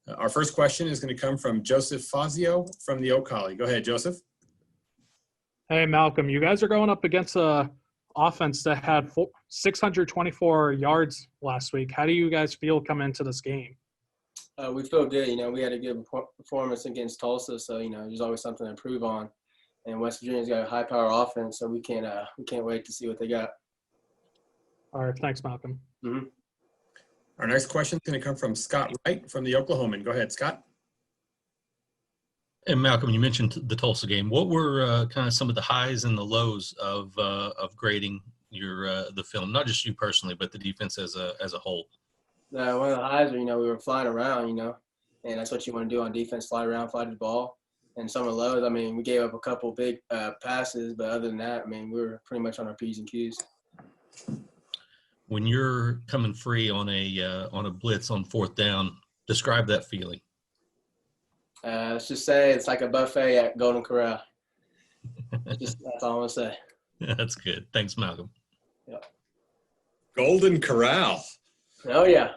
Our first question is going to come from Joseph Fazio from the Oak Collie. Go ahead, Joseph. Hey, Malcolm, you guys are going up against a offense that had 624 yards last week. How do you guys feel coming into this game? We feel good. We had a good performance against Tulsa, so there's always something to improve on. And West Virginia's got a high-power offense, so we can't wait to see what they got. All right, thanks, Malcolm. Mm-hmm. Our next question is going to come from Scott Wright from the Oklahoman. Go ahead, Scott. And Malcolm, you mentioned the Tulsa game. What were kind of some of the highs and the lows of grading your the film? Not just you personally, but the defense as a whole. One of the highs were, we were flying around, and that's what you want to do on defense: fly around, fly to the ball. And some of the lows, we gave up a couple big passes, but other than that, we were pretty much on our P's and Q's. When you're coming free on a blitz on fourth down, describe that feeling. Let's just say it's like a buffet at Golden Corral. That's all I'm going to say. That's good. Thanks, Malcolm. Yep. Golden Corral. Oh, yeah.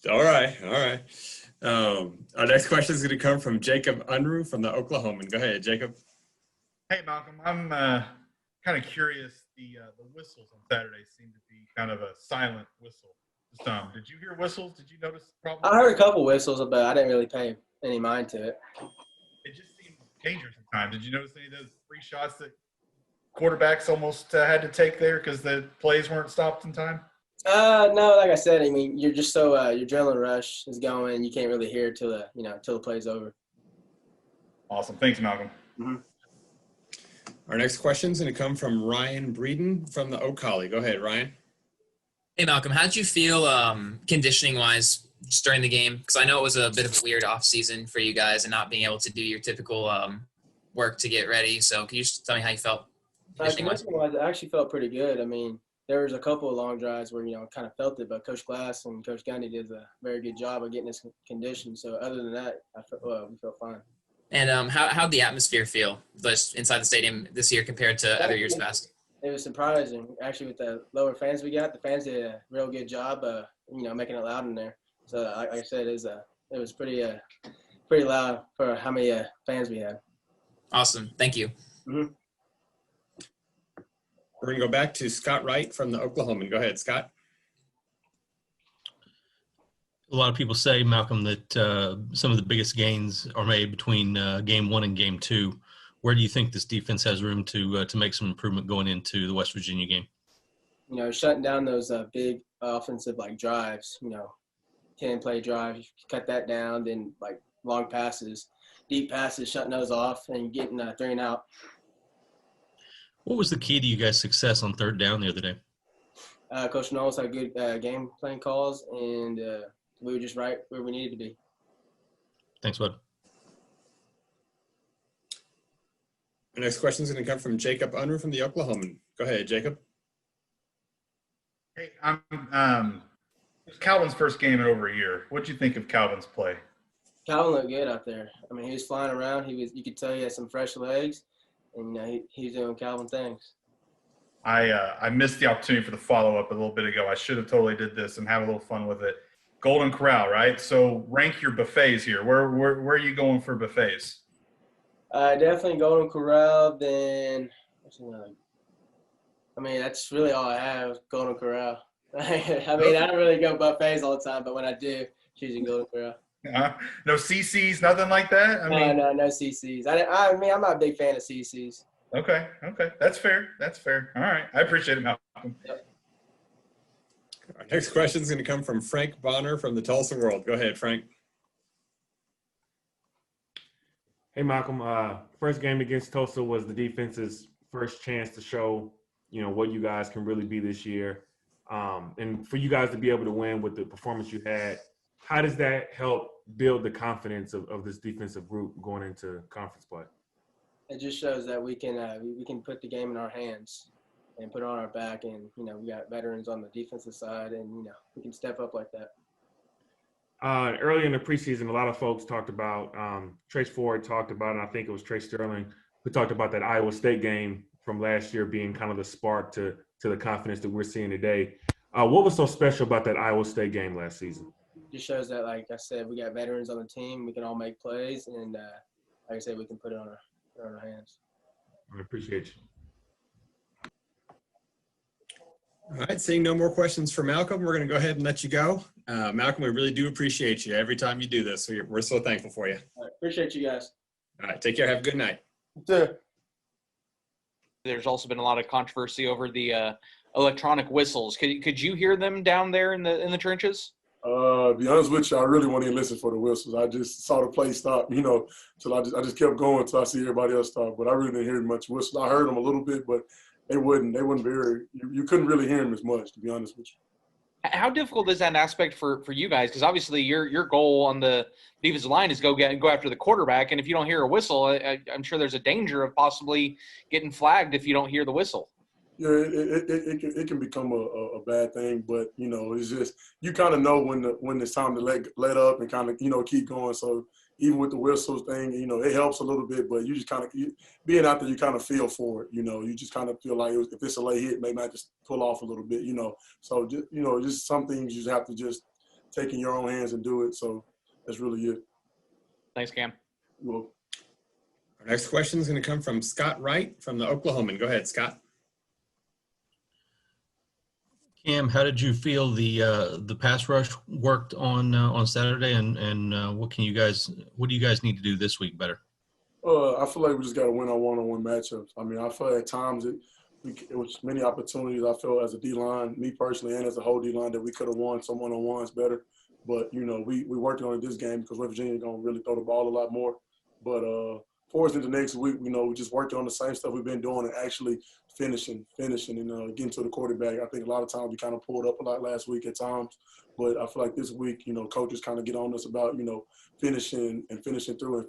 All right. Our next question is going to come from Jacob Unruh from the Oklahoman. Go ahead, Jacob. Hey, Malcolm. I'm kind of curious. The whistles on Saturday seem to be kind of a silent whistle. Did you hear whistles? Did you notice the problem? I heard a couple whistles, but I didn't really pay any mind to it. It just seemed dangerous at times. Did you notice any of those free shots that quarterbacks almost had to take there because the plays weren't stopped in time? No, like I said, you're just so your adrenaline rush is going, you can't really hear it till the play's over. Awesome. Thanks, Malcolm. Mm-hmm. Our next question is going to come from Ryan Breeden from the Oak Collie. Go ahead, Ryan. Hey, Malcolm. How did you feel conditioning-wise just during the game? Because I know it was a bit of a weird off-season for you guys and not being able to do your typical work to get ready. So can you just tell me how you felt conditioning-wise? I actually felt pretty good. There was a couple of long drives where, kind of felt it, but Coach Glass and Coach Gundy did a very good job of getting us conditioned. So other than that, we felt fine. And how'd the atmosphere feel just inside the stadium this year compared to other years past? It was surprising. Actually, with the lower fans we got, the fans did a real good job making it loud in there. So like I said, it was pretty loud for how many fans we had. Awesome. Thank you. Mm-hmm. We're going to go back to Scott Wright from the Oklahoman. Go ahead, Scott. A lot of people say, Malcolm, that some of the biggest gains are made between game one and game two. Where do you think this defense has room to make some improvement going into the West Virginia game? Shutting down those big offensive drives, 10-play drives, you cut that down, then long passes, deep passes, shutting those off and getting 3 and out. What was the key to you guys' success on third down the other day? Coach Knowles had good game plan calls, and we were just right where we needed to be. Thanks, bud. Our next question is going to come from Jacob Unruh from the Oklahoman. Go ahead, Jacob. Hey, it was Calvin's first game in over a year. What'd you think of Calvin's play? Calvin looked good out there. He was flying around. You could tell he had some fresh legs, and he was doing Calvin things. I missed the opportunity for the follow-up a little bit ago. I should have totally did this and have a little fun with it. Golden Corral, right? So rank your buffets here. Where are you going for buffets? Definitely Golden Corral. Then that's really all I have. Golden Corral. I don't really go buffets all the time, but when I do, choosing Golden Corral. No CCs, nothing like that. No CCs. I'm not a big fan of CCs. Okay, that's fair. All right, I appreciate it, Malcolm. Yep. Our next question is going to come from Frank Bonner from the Tulsa World. Go ahead, Frank. Hey, Malcolm. First game against Tulsa was the defense's first chance to show, what you guys can really be this year. And for you guys to be able to win with the performance you had, how does that help build the confidence of this defensive group going into conference play? It just shows that we can put the game in our hands and put it on our back, and we got veterans on the defensive side, and we can step up like that. Early in the preseason, a lot of folks talked about Trace Ford talked about, and I think it was Trace Sterling who talked about that Iowa State game from last year being kind of the spark to the confidence that we're seeing today. What was so special about that Iowa State game last season? just shows that, like I said, we got veterans on the team. We can all make plays, and like I said, we can put it on our hands. I appreciate you. All right, seeing no more questions for Malcolm, we're going to go ahead and let you go. Malcolm, we really do appreciate you every time you do this. So we're so thankful for you. All right, appreciate you guys. All right, take care. Have a good night. There's also been a lot of controversy over the electronic whistles. Could you hear them down there in the trenches? Be honest with you, I really wasn't even listen for the whistles. I just saw the play stop, till I just kept going till I see everybody else stop. But I really didn't hear much whistle. I heard them a little bit, but they wouldn't very. You couldn't really hear them as much, to be honest with you. How difficult is that aspect for you guys? Because obviously your goal on the defensive line is go after the quarterback, and if you don't hear a whistle, I'm sure there's a danger of possibly getting flagged if you don't hear the whistle. Yeah, it can become a bad thing, but it's just you kind of know when it's time to let up and kind of keep going. So even with the whistles thing, it helps a little bit, but you just kind of being out there, you kind of feel for it. You just kind of feel like if it's a late hit, maybe I just pull off a little bit. So just some things you just have to just take in your own hands and do it. So that's really it. Thanks, Cam. Well, Our next question is going to come from Scott Wright from the Oklahoman. Go ahead, Scott. Cam, how did you feel the pass rush worked on Saturday, and what do you guys need to do this week better? I feel like we just got to win our one-on-one matchups. I mean, I feel at times it was many opportunities. I felt as a D-line, me personally, and as a whole D-line, that we could have won some one-on-ones better. But we worked on it this game because West Virginia is going to really throw the ball a lot more. But for us into next week, we just worked on the same stuff we've been doing and actually finishing and getting to the quarterback. I think a lot of times we kind of pulled up a lot last week at times. But I feel like this week, coaches kind of get on us about, finishing through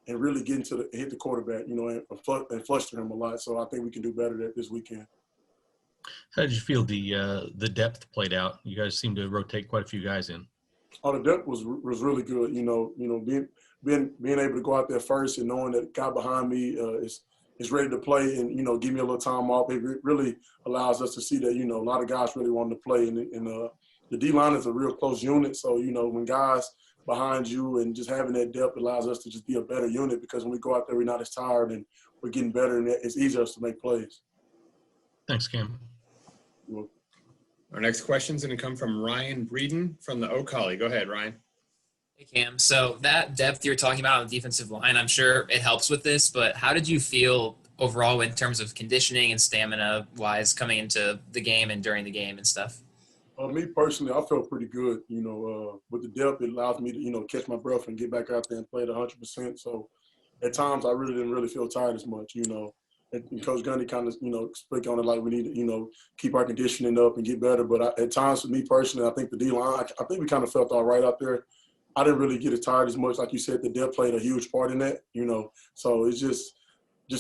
and really getting to hit the quarterback, and fluster him a lot. So I think we can do better this weekend. How did you feel the depth played out? You guys seem to rotate quite a few guys in. Oh, the depth was really good. Being able to go out there first and knowing that the guy behind me is ready to play and give me a little time off. It really allows us to see that a lot of guys really wanted to play, and the D line is a real close unit. So when guys behind you and just having that depth allows us to just be a better unit, because when we go out there, we're not as tired and we're getting better, and it's easier to make plays. Thanks, Cam. Our next question is going to come from Ryan Breeden from the O'Colly. Go ahead, Ryan. Hey, Cam. So that depth you're talking about on the defensive line, I'm sure it helps with this, but how did you feel overall in terms of conditioning and stamina-wise coming into the game and during the game and stuff? Me personally, I felt pretty good. With the depth, it allows me to, catch my breath and get back out there and play at 100%. So at times, I really didn't feel tired as much, And Coach Gundy kind of, speak on it like we need to, keep our conditioning up and get better. But at times, for me personally, I think the D-line, I think we kind of felt all right out there. I didn't really get as tired as much. Like you said, the depth played a huge part in that, So it's just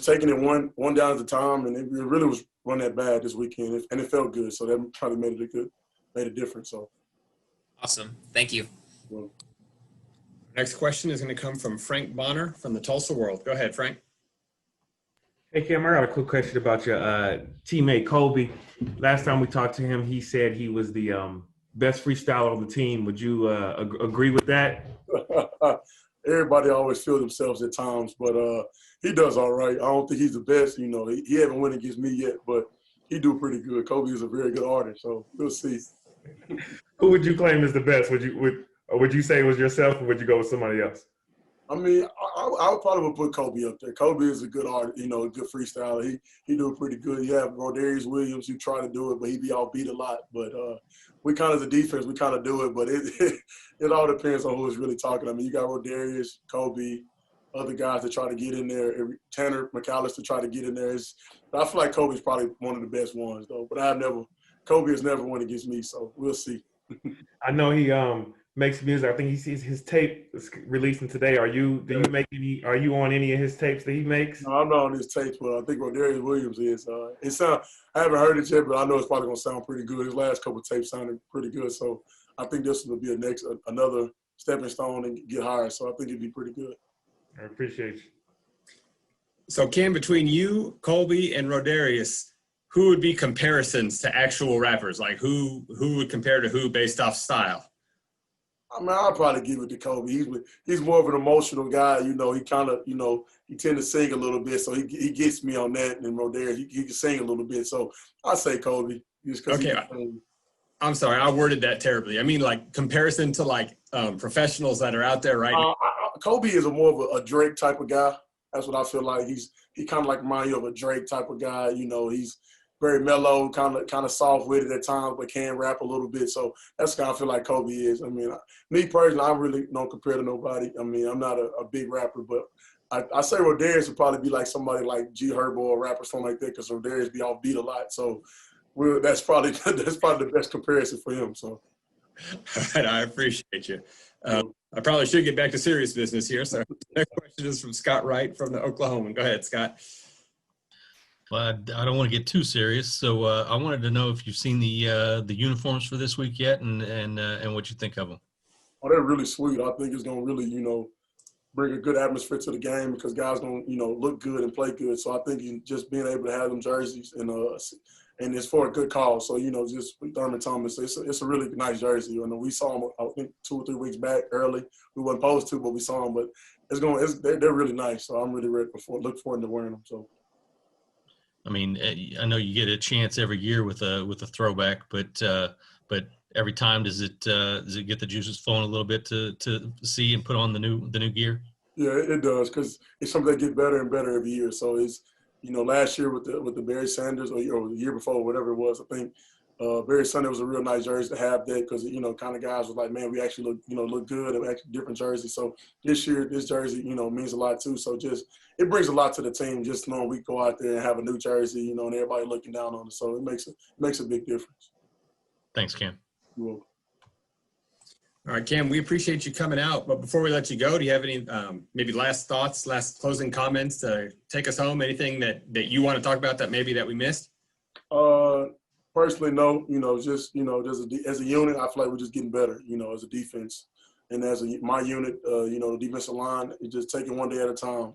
taking it one down at a time, and it really was run that bad this weekend, and it felt good. So that probably made a difference. So Awesome. Thank you. well, Next question is going to come from Frank Bonner from the Tulsa World. Go ahead, Frank. Hey, Cam, I got a quick question about your teammate, Colby. Last time we talked to him, he said he was the best freestyler on the team. Would you agree with that? everybody always feel themselves at times, but he does all right. I don't think he's the best. He haven't won against me yet, but he do pretty good. Kobe is a very good artist, so we'll see. Who would you claim is the best? Would you say it was yourself, or would you go with somebody else? I mean, I would probably put Kobe up there. Kobe is a good artist, a good freestyler. He do it pretty good. You have Rodarius Williams who try to do it, but he be all beat a lot. But we kind of, as a defense, we kind of do it, but it all depends on who is really talking. I mean, you got Rodarius, Kobe, other guys that try to get in there. Tanner McAllister try to get in there. I feel like Kobe's probably one of the best ones, though. But Kobe has never won against me, so we'll see. I know he makes music. I think he sees his tape is releasing today. Are you on any of his tapes that he makes? No, I'm not on his tapes, but I think Rodarius Williams is. I haven't heard it yet, but I know it's probably gonna sound pretty good. His last couple of tapes sounded pretty good, so I think this will be another stepping stone and get higher. So I think it'd be pretty good. I appreciate you. So, Cam, between you, Colby, and Rodarius, who would be comparisons to actual rappers? Like who would compare to who based off style? I mean, I'll probably give it to Kobe. He's more of an emotional guy. He kind of, he tend to sing a little bit, so he gets me on that. And Rodarius, he can sing a little bit, so I say Kobe just because he Okay. can sing. I'm sorry, I worded that terribly. I mean, like comparison to like professionals that are out there right now. Kobe is more of a Drake type of guy. That's what I feel like. He kind of like reminds you of a Drake type of guy. He's very mellow, kind of soft with it at times, but can rap a little bit. So that's kind of feel like Kobe is. I mean, me personally, I really don't compare to nobody. I mean, I'm not a big rapper, but I say Rodarius would probably be like somebody like G Herbo or a rapper, something like that, because Rodarius be off beat a lot. So that's probably the best comparison for him. So. All right, I appreciate you. I probably should get back to serious business here. So the next question is from Scott Wright from the Oklahoman. Go ahead, Scott. Well, I don't want to get too serious, so I wanted to know if you've seen the uniforms for this week yet, and what you think of them. Oh, they're really sweet. I think it's gonna really, bring a good atmosphere to the game because guys gonna, look good and play good. So I think just being able to have them jerseys and it's for a good cause. So just Thurman Thomas, it's a really nice jersey. We saw them I think 2 or 3 weeks back early. We weren't supposed to, but we saw them. But they're really nice. So I'm really look forward to wearing them. So. I mean, I know you get a chance every year with a throwback, but every time does it get the juices flowing a little bit to see and put on the new gear? Yeah, it does because it's something that gets better and better every year. So it's last year with the Barry Sanders or the year before, whatever it was, I think Barry Sanders was a real nice jersey to have that because kind of guys was like, man, we actually look good and actually different jerseys. So this year this jersey means a lot too. So just it brings a lot to the team just knowing we go out there and have a new jersey and everybody looking down on it. So it makes a big difference. Thanks, Cam. You're welcome. All right, Cam, we appreciate you coming out. But before we let you go, do you have any maybe last thoughts, last closing comments to take us home? Anything that you want to talk about that we missed? Personally, no. Just as a unit, I feel like we're just getting better. As a defense, and as my unit, the defensive line is just taking one day at a time.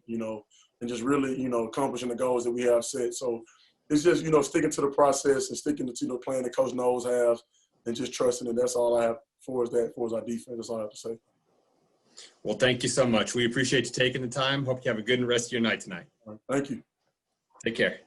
And just really, accomplishing the goals that we have set. So it's just sticking to the process and sticking to the plan that Coach Knowles has, and just trusting it. That's all I have for our defense. That's all I have to say. Well, thank you so much. We appreciate you taking the time. Hope you have a good rest of your night tonight. All right, thank you. Take care.